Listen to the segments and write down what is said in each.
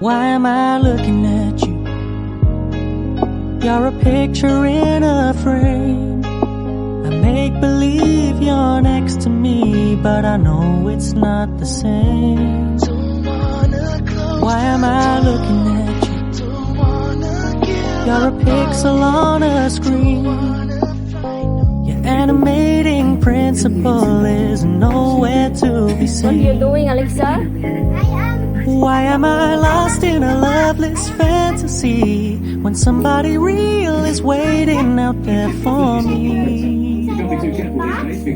Why am I looking at you? You're a picture in a frame. I make believe you're next to me, but I know it's not the same. Why am I looking at you? You're a pixel on a screen. Your animating principle is nowhere to be seen. What are you doing, Alexa? Why am I lost in a loveless fantasy when somebody real is waiting out there for me?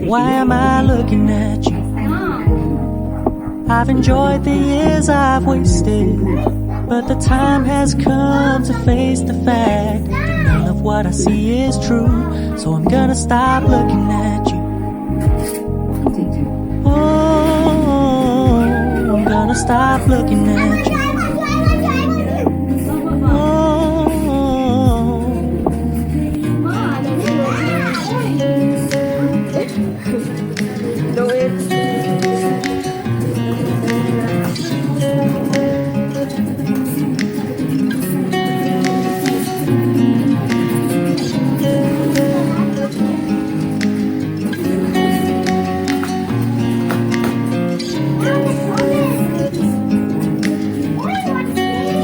Why am I looking at you? I've enjoyed the years I've wasted, but the time has come to face the fact that none of what I see is true. So I'm gonna stop looking at you. Oh, I'm gonna stop looking at you. Do it.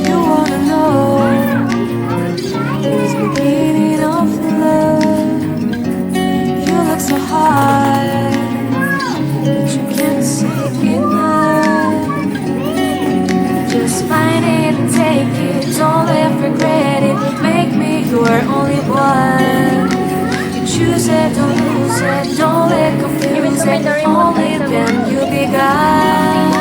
You wanna know who's beginning of love? You look so hard, but you can't say enough. Just find it and take it, don't let regret it. Make me your only one. You choose it, don't lose it, don't let confuse it. Only then you'll be gone.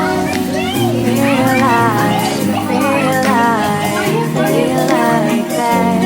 Feel like that. Feel like that.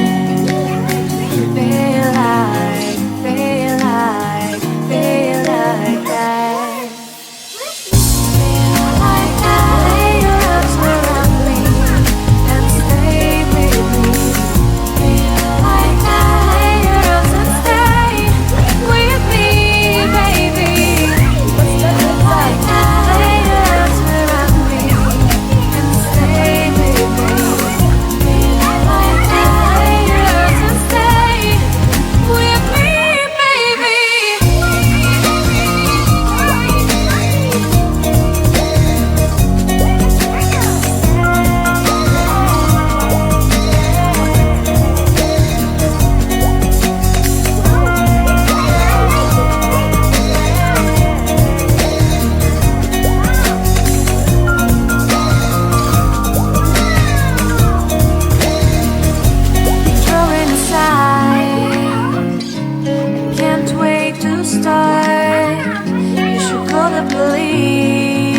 You should call the police.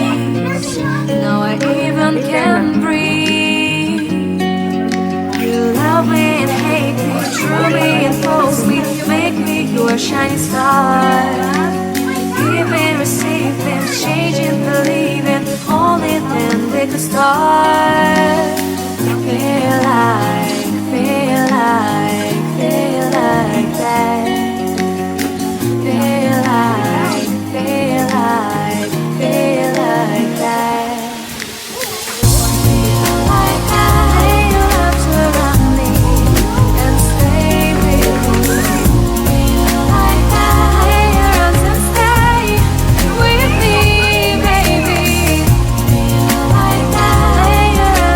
Now I even can't breathe. You love me and hate me, true me and false me. You make me your shining star. Giving, receiving, changing, believing. Only then we could start. Feel like that. Feel like that. Feel like your arms around me and stay with me. Feel like your arms and stay with me, baby. Feel like your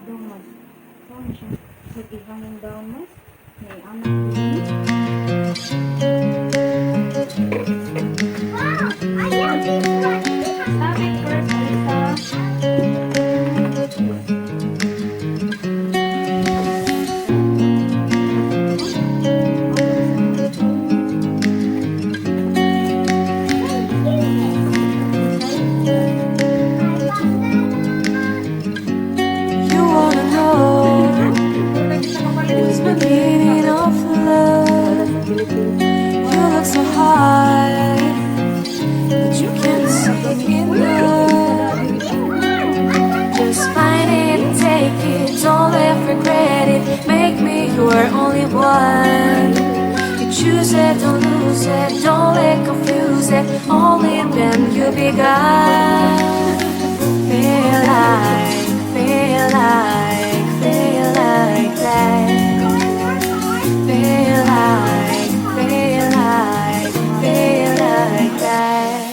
daw mas. Saan siya? Nag-ihangin daw mas. May anak din. Stop it first, Alisa. You wanna know what's the meaning of love? You look so high, but you can't see enough. Just find it and take it, don't ever regret it. Make me your only one. You choose it, don't lose it, don't let confuse it. Only then you begun. Feel like, feel like, feel like that. Feel like, feel like, feel like that.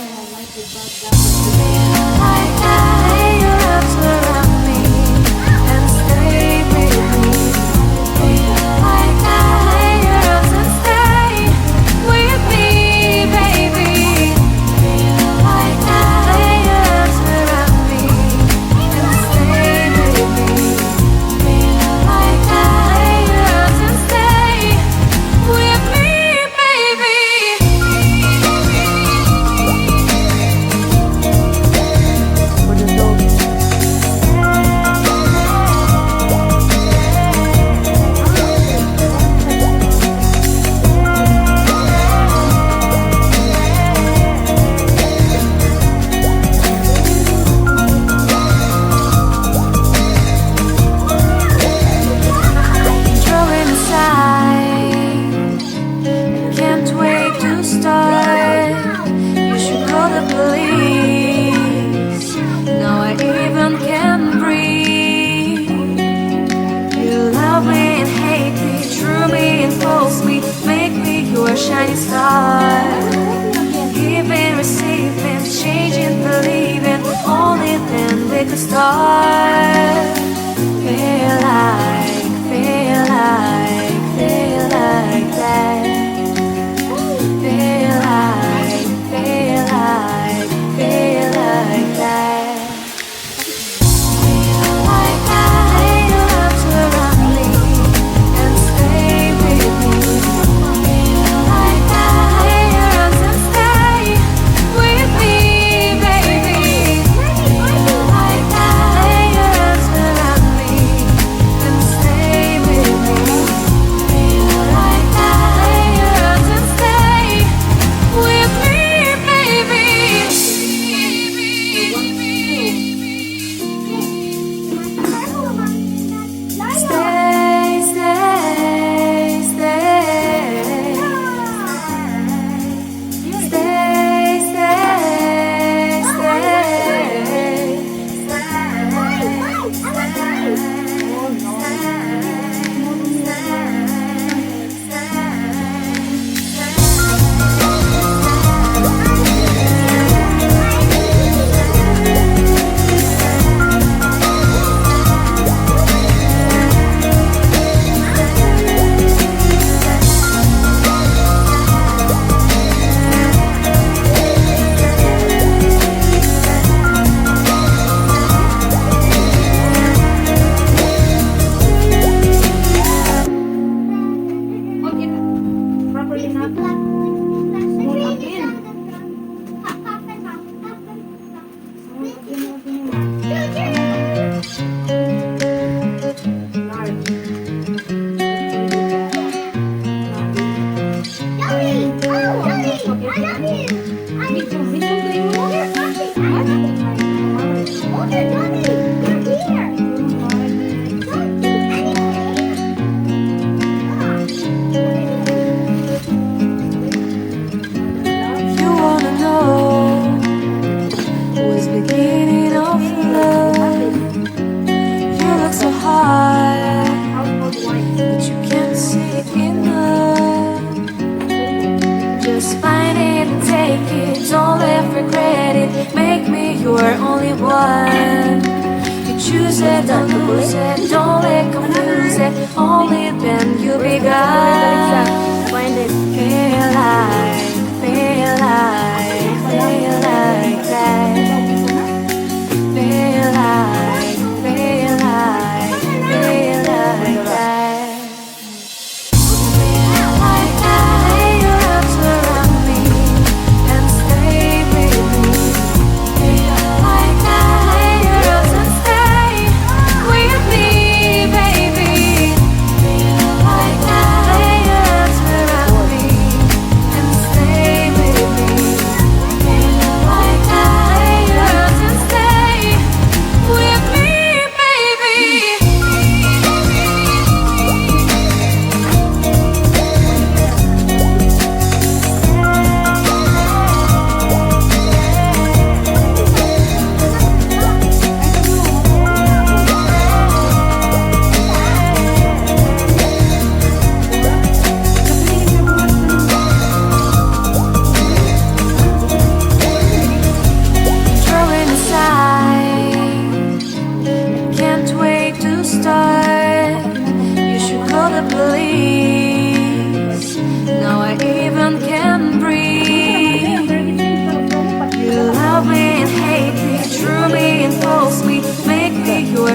Feel like that, your arms around me and stay with me. Feel like that, your arms and stay with me, baby. Feel like that, your arms around me and stay with me. Feel like that, your arms and stay with me, baby. For the dog. Drawing aside, can't wait to start. You should call the police. Now I even can breathe. You love me and hate me, true me and false me, make me your shining star. Giving, receiving, changing, believing, only then we could start. Feel like, feel like, feel like that. Feel like, feel like, feel like that. Feel like that, your arms around me and stay with me. Feel like that, your arms and stay with me, baby. Feel like that, your arms around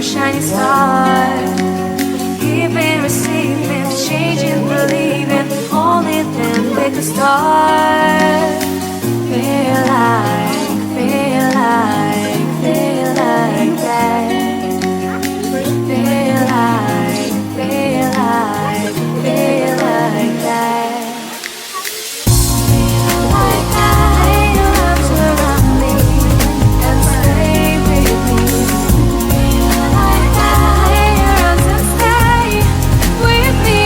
shining star. Giving, receiving, changing, believing. Only then we could start. Feel like, feel like, feel like that. Feel like, feel like, feel like that. Feel like that. Lay your arms around me and stay with me. Feel like that. Lay your arms and stay with me,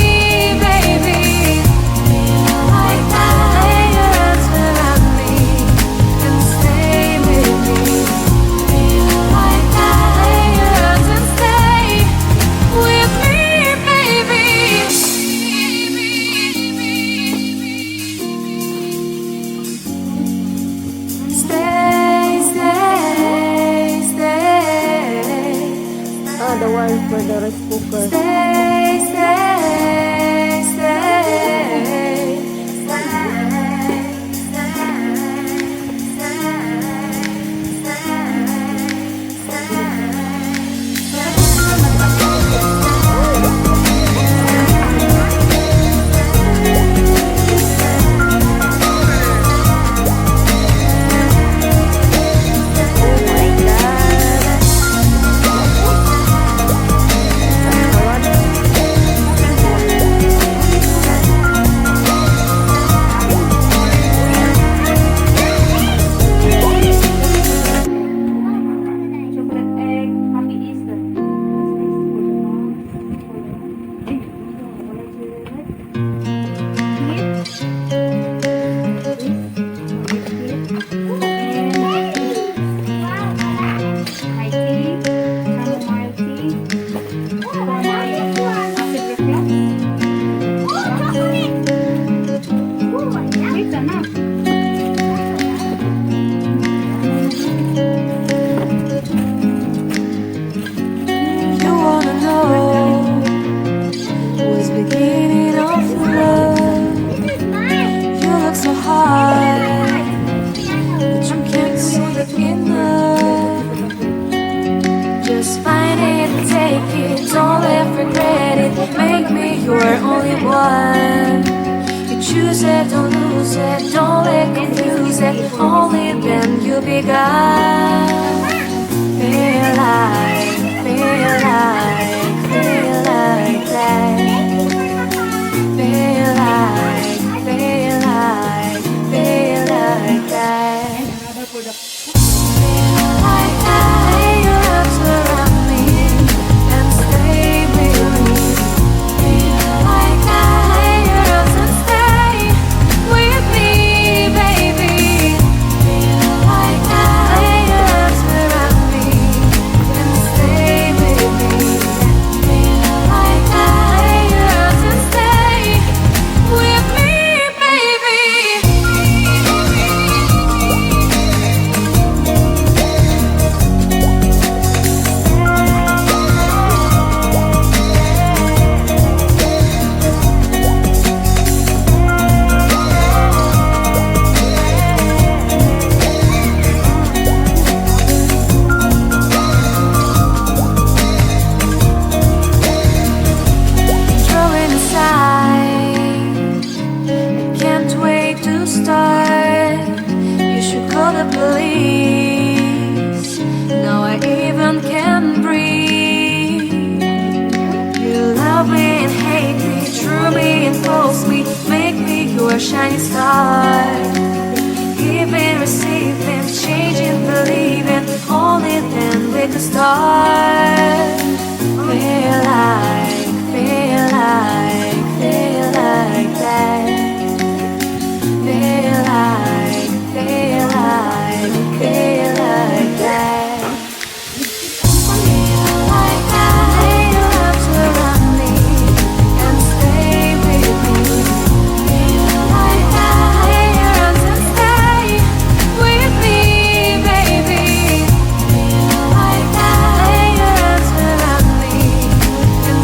baby. Feel like that. Lay your arms around me and stay with me. Feel like that. Lay your arms and stay with me, baby. Stay, stay, stay. The one for the rice cooker. Stay, stay, stay. Chocolate egg. Happy Easter. High tea, chamomile tea, acid reflux. Mix enough. You wanna know who's beginning of love? You look so hard, but you can't see enough. Just find it, take it, don't let regret it. Make me your only one. You choose it, don't lose it, don't let confuse it. Only then you'll be gone. Feel like, feel like, feel like that. Feel like, feel like, feel like that. Feel like that. Lay your arms around me and stay with me. Feel like that. Lay your arms and stay with me, baby. Feel like that. Lay your arms around me and stay with me. Feel like that. Lay your arms and stay with me, baby. Throwing aside, I can't wait to start. You should call the police. Now I even can breathe. You love me and hate me, true me and false me, make me your shining star. Giving, receiving, changing, believing. Only then we could start. Feel like, feel like, feel like that. Feel like, feel like, feel like that. Feel like that. Lay your arms around me and stay with me. Feel like that. Lay your arms and stay with me, baby. Feel like that. Lay your arms around me and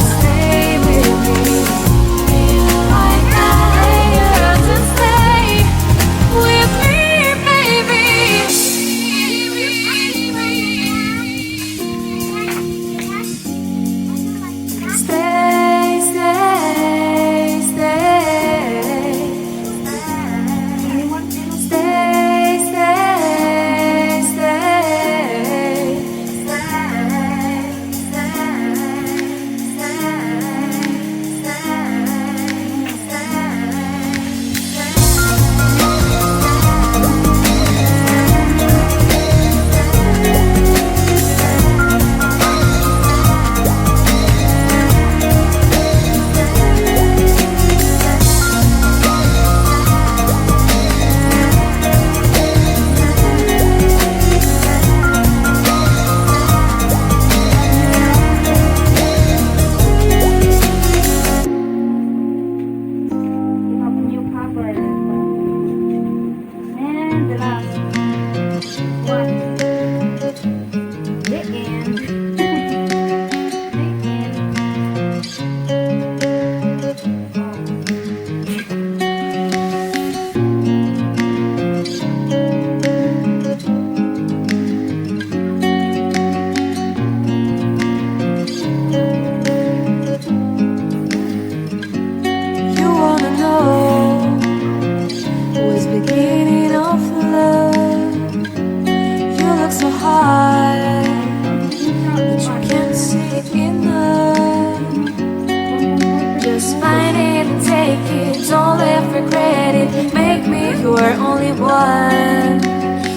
regret it. Make me your only one.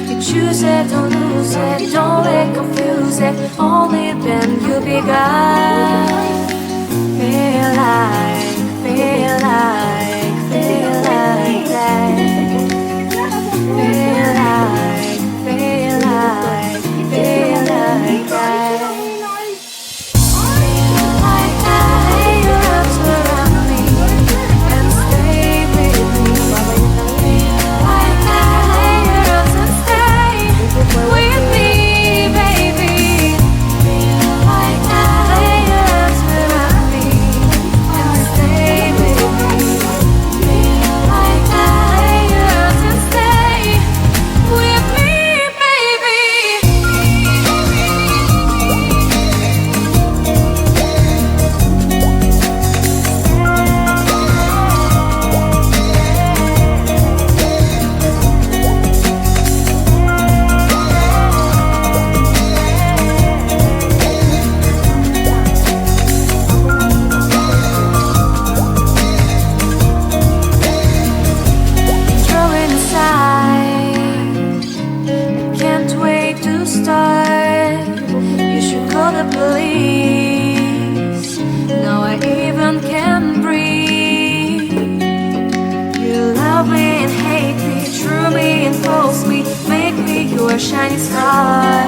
You choose it, don't lose it, don't let confuse it. Only then you'll be God. Feel like, feel like, feel like that. Feel like, feel like, feel like that. Feel like that your arms around me and stay with me. Feel like that your arms and stay with me, baby. Feel like that your arms around me and stay with me. Feel like that your arms and stay with me, baby. Throwing aside, can't wait to start. You should call the police. Now I even can breathe. You love me and hate me, true me and false me, make me your shining star.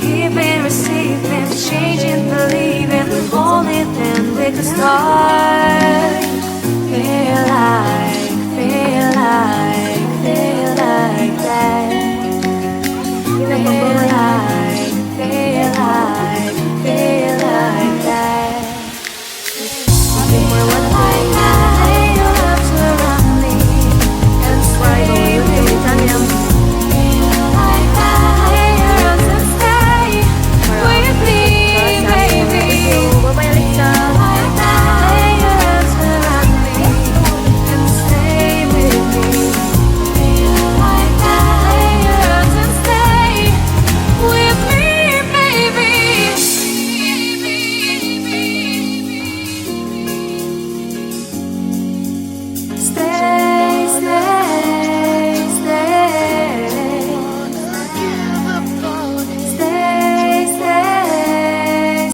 Giving, receiving, changing, believing, only then we can start.